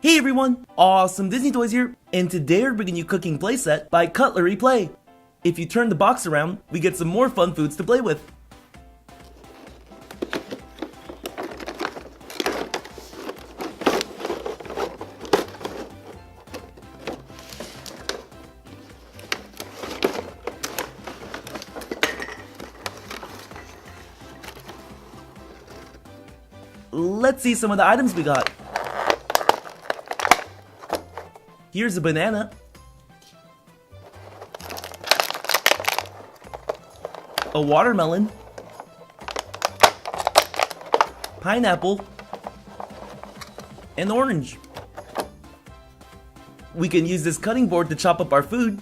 Hey everyone, Awesome Disney Toys here, and today we're bringing you Cooking Playset by Cutlery Play. If you turn the box around, we get some more fun foods to play with. Let's see some of the items we got. Here's a banana, a watermelon, pineapple, and orange. We can use this cutting board to chop up our food.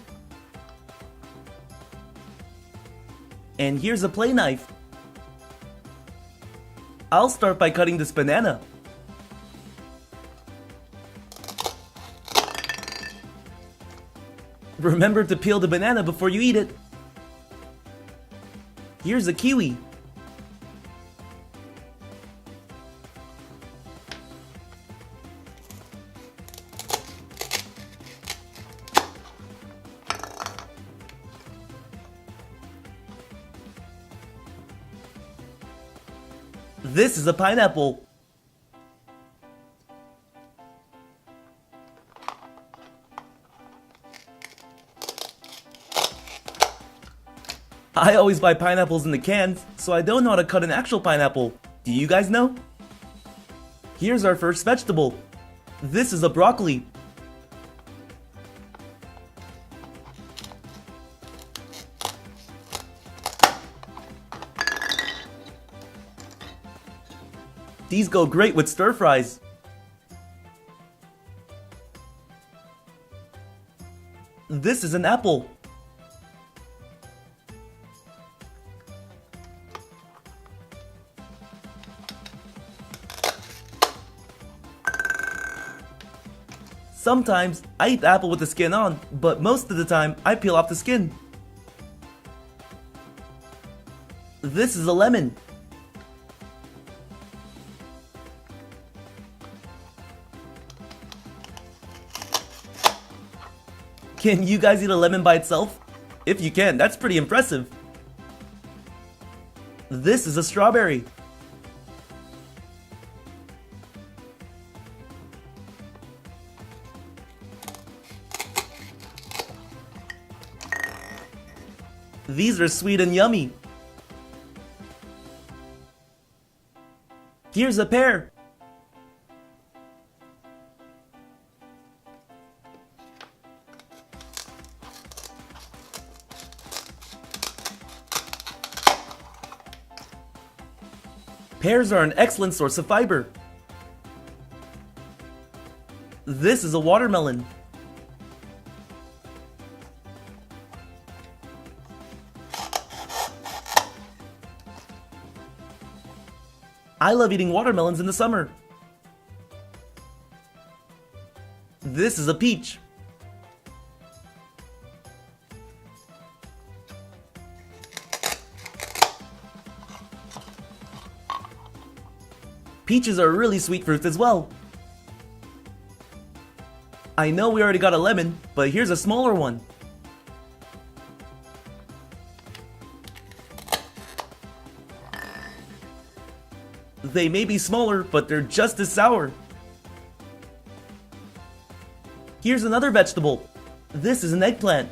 And here's a play knife. I'll start by cutting this banana. Remember to peel the banana before you eat it. Here's a kiwi. This is a pineapple. I always buy pineapples in the cans, so I don't know how to cut an actual pineapple. Do you guys know? Here's our first vegetable. This is a broccoli. These go great with stir fries. This is an apple. Sometimes I eat the apple with the skin on, but most of the time I peel off the skin. This is a lemon. Can you guys eat a lemon by itself? If you can, that's pretty impressive. This is a strawberry. These are sweet and yummy. Here's a pear. Pears are an excellent source of fiber. This is a watermelon. I love eating watermelons in the summer. This is a peach. Peaches are really sweet fruits as well. I know we already got a lemon, but here's a smaller one. They may be smaller, but they're just as sour. Here's another vegetable. This is an eggplant.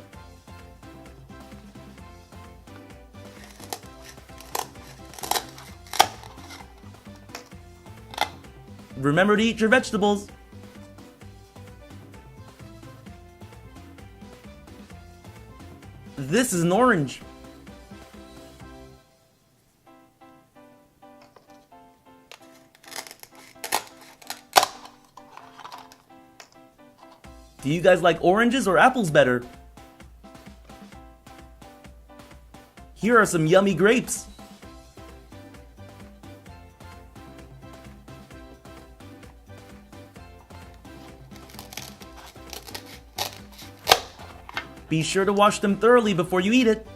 Remember to eat your vegetables. This is an orange. Do you guys like oranges or apples better? Here are some yummy grapes. Be sure to wash them thoroughly before you eat it.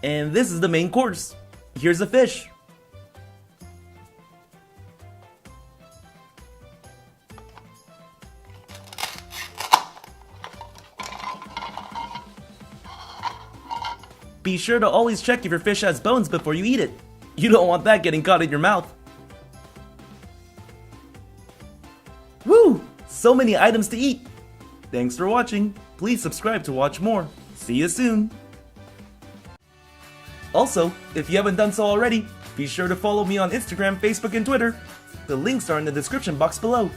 And this is the main course. Here's a fish. Be sure to always check if your fish has bones before you eat it. You don't want that getting caught in your mouth. Woo! So many items to eat! Thanks for watching. Please subscribe to watch more. See you soon! Also, if you haven't done so already, be sure to follow me on Instagram, Facebook, and Twitter. The links are in the description box below.